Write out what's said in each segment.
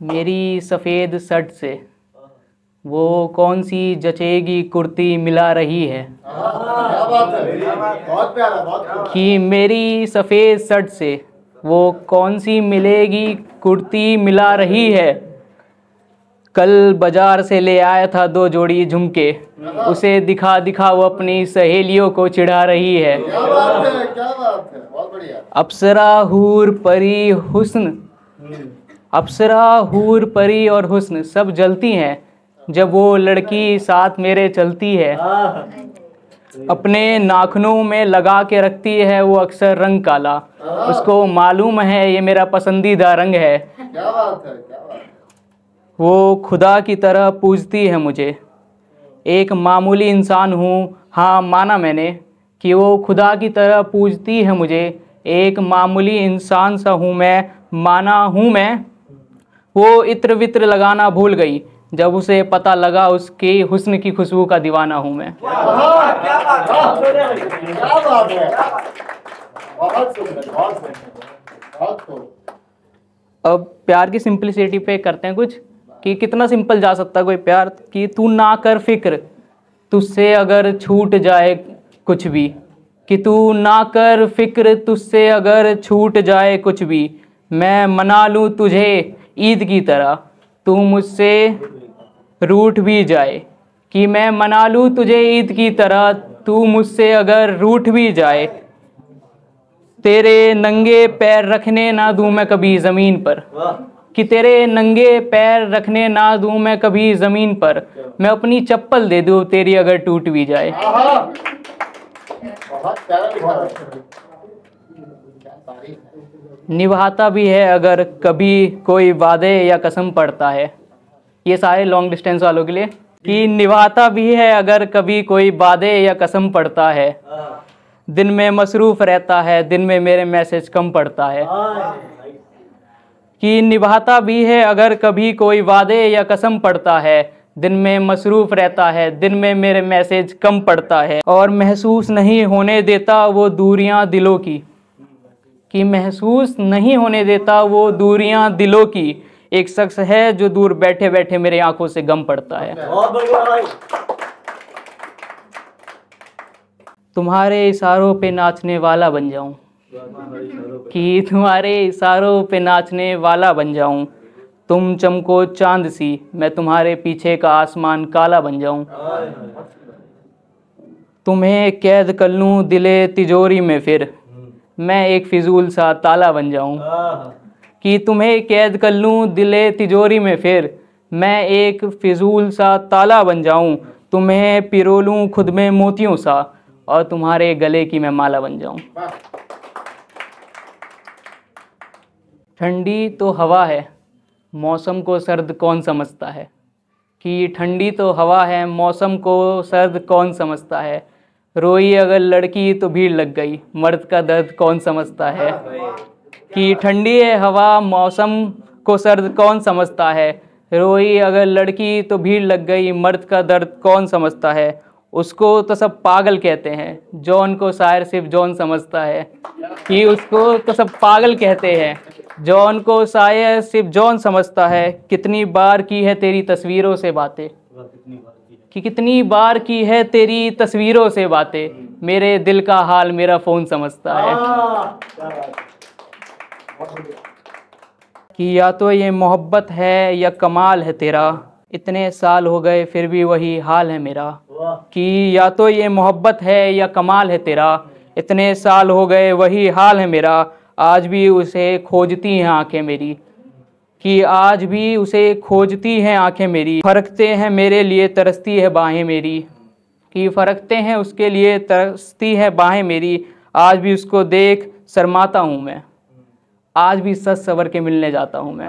मेरी सफ़ेद शर्ट से वो कौन सी जचेगी कुर्ती मिला रही है। क्या बात है, बहुत प्यारा, बहुत प्यारा। कि मेरी सफ़ेद शर्ट से वो कौन सी मिलेगी कुर्ती मिला रही है। कल बाजार से ले आया था 2 जोड़ी झुमके, उसे दिखा दिखा वो अपनी सहेलियों को चिढ़ा रही है। क्या बात है, क्या बात है, बहुत बढ़िया। अप्सरा हूर परी हुस्न, अप्सरा हूर परी और हुस्न सब जलती हैं जब वो लड़की साथ मेरे चलती है। अपने नाखूनों में लगा के रखती है वो अक्सर रंग काला, उसको मालूम है ये मेरा पसंदीदा रंग है। क्या बात है, क्या बात है। वो खुदा की तरह पूजती है मुझे, एक मामूली इंसान हूँ, हाँ माना मैंने कि वो खुदा की तरह पूजती है मुझे, एक मामूली इंसान सा हूँ मैं, माना हूँ मैं। वो इत्र वित्र लगाना भूल गई जब उसे पता लगा उसके हुस्न की खुशबू का दीवाना हूँ मैं। क्या बात है, बहुत सुंदर, बहुत सुंदर, बहुत खूब। अब प्यार की सिंपलिसिटी पे करते हैं कुछ, कि कितना सिंपल जा सकता है कोई प्यार। कि तू ना कर फिक्र तुझसे अगर छूट जाए कुछ भी, कि तू ना कर फिक्र तुझसे अगर छूट जाए कुछ भी, मैं मना लूँ तुझे ईद की तरह तू मुझसे रूठ भी जाए। कि मैं मना लूँ तुझे ईद की तरह तू मुझसे अगर रूठ भी जाए, तेरे नंगे पैर रखने ना दूँ मैं कभी ज़मीन पर। कि तेरे नंगे पैर रखने ना दूँ मैं कभी ज़मीन पर, मैं अपनी चप्पल दे दूँ तेरी अगर टूट भी जाए। बहुत प्यारा लिखा है। क्या तारीफ है। निभाता भी है अगर कभी कोई वादे या कसम पड़ता है, ये सारे लॉन्ग डिस्टेंस वालों के लिए। कि निभाता भी है अगर कभी कोई वादे या कसम पड़ता है, दिन में मसरूफ़ रहता है दिन में मेरे मैसेज कम पड़ता है। कि निभाता भी है अगर कभी कोई वादे या कसम पड़ता है, दिन में मसरूफ़ रहता है दिन में मेरे मैसेज कम पड़ता है। और महसूस नहीं होने देता वो दूरियां दिलों की, कि महसूस नहीं होने देता वो दूरियां दिलों की, एक शख्स है जो दूर बैठे बैठे मेरे आंखों से गम पड़ता है। तुम्हारे इशारों पे नाचने वाला बन जाऊं, कि तुम्हारे इशारों पे नाचने वाला बन जाऊं, तुम चमको चांद सी मैं तुम्हारे पीछे का आसमान काला बन जाऊं। तुम्हें कैद कर लूं दिले तिजोरी में फिर मैं एक फिजूल सा ताला बन जाऊं। कि तुम्हें कैद कर लूं दिले तिजोरी में फिर मैं एक फिजूल सा ताला बन जाऊं, तुम्हें पिरो लूं खुद में मोतियों सा और तुम्हारे गले की मैं माला बन जाऊं। ठंडी तो हवा है मौसम को सर्द कौन समझता है। कि ठंडी तो हवा है मौसम को सर्द कौन समझता है, रोई अगर लड़की तो भीड़ लग गई मर्द का दर्द कौन समझता है। कि ठंडी है हवा मौसम को सर्द कौन समझता है, रोई अगर लड़की तो भीड़ लग गई मर्द का दर्द कौन समझता है। उसको तो सब पागल कहते हैं जॉन को शायर सिर्फ जॉन समझता है। कि उसको तो सब पागल कहते हैं जॉन को शायर सिर्फ जॉन समझता है। कितनी बार की है तेरी तस्वीरों से बातें, कि कितनी बार की है तेरी तस्वीरों से बातें, मेरे दिल का हाल मेरा फ़ोन समझता है। कि या तो ये मोहब्बत है या कमाल है तेरा, इतने साल हो गए फिर भी वही हाल है मेरा। कि या तो ये मोहब्बत है या कमाल है तेरा, इतने साल हो गए वही हाल है मेरा, आज भी उसे खोजती हैं आंखें मेरी। कि आज भी उसे खोजती हैं आंखें मेरी, फरकते हैं मेरे लिए तरसती है बाहें मेरी। कि फरकते हैं उसके लिए तरसती है बाहें मेरी, आज भी उसको देख शर्माता हूँ मैं, आज भी सच सवर के मिलने जाता हूँ मैं।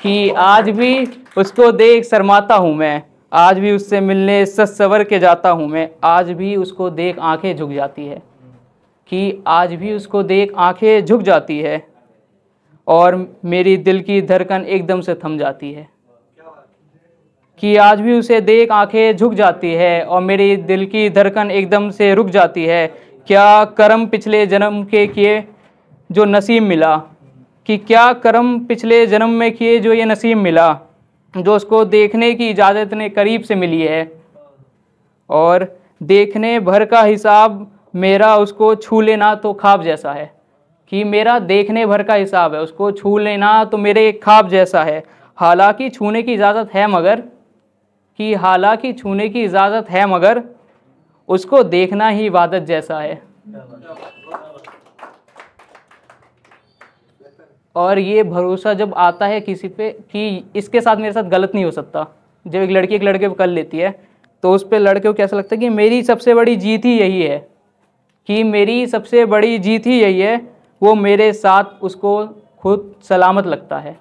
कि आज भी उसको देख शर्माता हूँ मैं, आज भी उससे मिलने सच सवर के जाता हूँ मैं, आज भी उसको देख आंखें झुक जाती है। कि आज भी उसको देख आंखें झुक जाती है और मेरी दिल की धड़कन एकदम से थम जाती है। कि आज भी उसे देख आंखें झुक जाती है और मेरी दिल की धड़कन एकदम से रुक जाती है। क्या करम पिछले जन्म के किए जो नसीब मिला, कि क्या कर्म पिछले जन्म में किए जो ये नसीब मिला, जो उसको देखने की इजाज़त इतने करीब से मिली है, और देखने भर का हिसाब मेरा उसको छू लेना तो ख्वाब जैसा है। कि मेरा देखने भर का हिसाब है, उसको छू लेना तो मेरे ख्वाब जैसा है। हालांकि छूने की इजाज़त है मगर, कि हालांकि छूने की इजाज़त है मगर उसको देखना ही इबादत जैसा है। और ये भरोसा जब आता है किसी पे कि इसके साथ मेरे साथ गलत नहीं हो सकता, जब एक लड़की एक लड़के को कर लेती है तो उस पे लड़के को कैसा लगता है कि मेरी सबसे बड़ी जीत ही यही है, कि मेरी सबसे बड़ी जीत ही यही है। वो मेरे साथ उसको खुद सलामत लगता है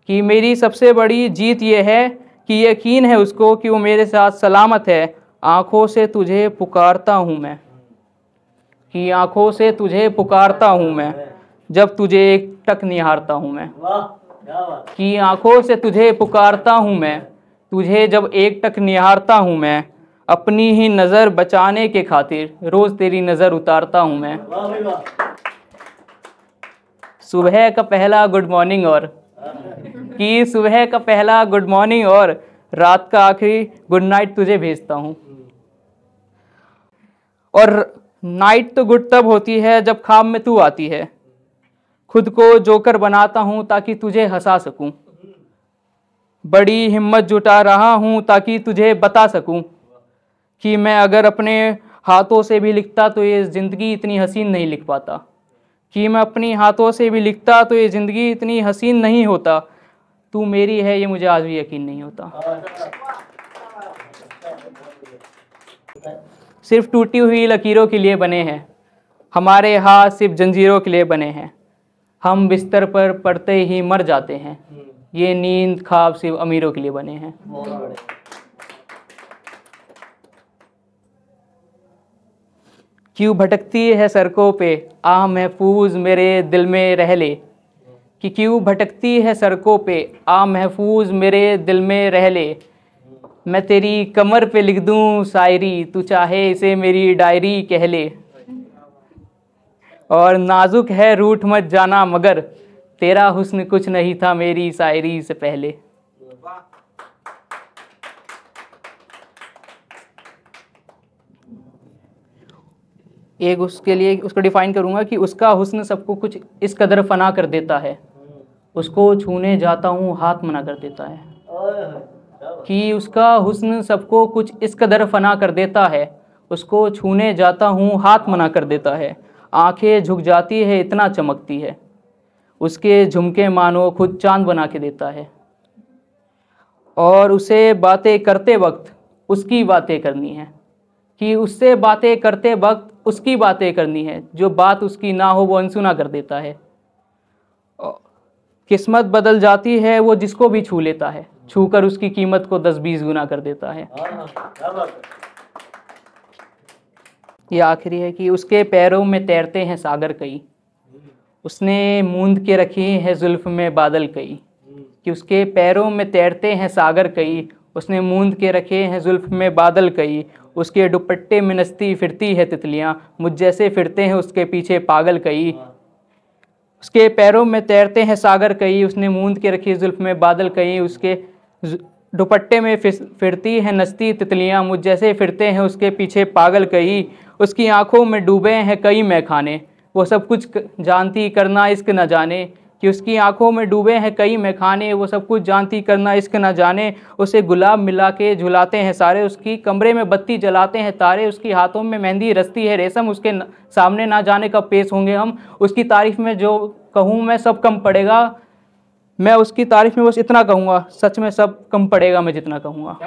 कि मेरी सबसे बड़ी जीत ये है कि यकीन है उसको कि वो मेरे साथ सलामत है। आँखों से तुझे पुकारता हूँ मैं, कि आँखों से तुझे पुकारता हूँ मैं, जब तुझे एक टक निहारता हूँ मैं। कि आँखों से तुझे पुकारता हूँ मैं, तुझे जब एक टक निहारता हूँ मैं। अपनी ही नज़र बचाने के खातिर रोज़ तेरी नज़र उतारता हूँ मैं। सुबह का पहला गुड मॉर्निंग और, कि सुबह का पहला गुड मॉर्निंग और रात का आखिरी गुड नाइट तुझे भेजता हूँ। और नाइट तो गुड तब होती है जब ख्वाब में तू आती है। खुद को जोकर बनाता हूँ ताकि तुझे हंसा सकूँ। बड़ी हिम्मत जुटा रहा हूँ ताकि तुझे बता सकूँ कि मैं अगर अपने हाथों से भी लिखता तो ये ज़िंदगी इतनी हसीन नहीं लिख पाता। कि मैं अपनी हाथों से भी लिखता तो ये ज़िंदगी इतनी हसीन नहीं होता। तू मेरी है ये मुझे आज भी यकीन नहीं होता। सिर्फ टूटी हुई लकीरों के लिए बने हैं हमारे हाथ, सिर्फ जंजीरों के लिए बने हैं। हम बिस्तर पर पड़ते ही मर जाते हैं, ये नींद ख्वाब सिर्फ अमीरों के लिए बने हैं। क्यों भटकती है सड़कों पे आ महफूज मेरे दिल में रह ले। कि क्यों भटकती है सड़कों पे आ महफूज मेरे दिल में रह ले। मैं तेरी कमर पे लिख दूं शायरी, तू चाहे इसे मेरी डायरी कह ले। और नाजुक है रूठ मत जाना मगर तेरा हुस्न कुछ नहीं था मेरी शायरी से पहले। एक उसके लिए उसको डिफाइन करूंगा कि उसका हुस्न सबको कुछ इस कदर फना कर देता है, उसको छूने जाता हूँ हाथ मना कर देता है। कि उसका हुस्न सबको कुछ इस कदर फना कर देता है, उसको छूने जाता हूँ हाथ मना कर देता है। आंखें झुक जाती है इतना चमकती है, उसके झुमके मानो खुद चांद बना के देता है। और उसे बातें करते वक्त उसकी बातें करनी है, कि उससे बातें करते वक्त उसकी बातें करनी है, जो बात उसकी ना हो वो अनसुना कर देता है। किस्मत बदल जाती है वो जिसको भी छू लेता है, छूकर उसकी कीमत को 10-20 गुना कर देता है। ये आखिरी है कि उसके पैरों में तैरते हैं सागर कई, उसने मूंद के रखी है जुल्फ में बादल कई। कि उसके पैरों में तैरते हैं सागर कई, उसने मूंद के रखे हैं जुल्फ में बादल कई। उसके दुपट्टे में नचती फिरती है तितलियाँ, मुझ जैसे फिरते हैं उसके पीछे पागल कई। उसके पैरों में तैरते हैं सागर कई, उसने मूंद के रखी जुल्फ में बादल कई। उसके दुपट्टे में फिरती हैं नचती तितलियाँ, मुझ जैसे फिरते हैं उसके पीछे पागल कई। उसकी आंखों में डूबे हैं कई मैखाने, वो सब कुछ जानती करना इश्क न जाने। कि उसकी आंखों में डूबे हैं कई मैखाने, वो सब कुछ जानती करना इश्क न जाने। उसे गुलाब मिला के झुलाते हैं सारे, उसकी कमरे में बत्ती जलाते हैं तारे। उसकी हाथों में मेहंदी रचती है रेशम, उसके सामने ना जाने कब पेश होंगे हम। उसकी तारीफ़ में जो कहूँ मैं सब कम पड़ेगा, मैं उसकी तारीफ़ में बस इतना कहूँगा, सच में सब कम पड़ेगा मैं जितना कहूँगा।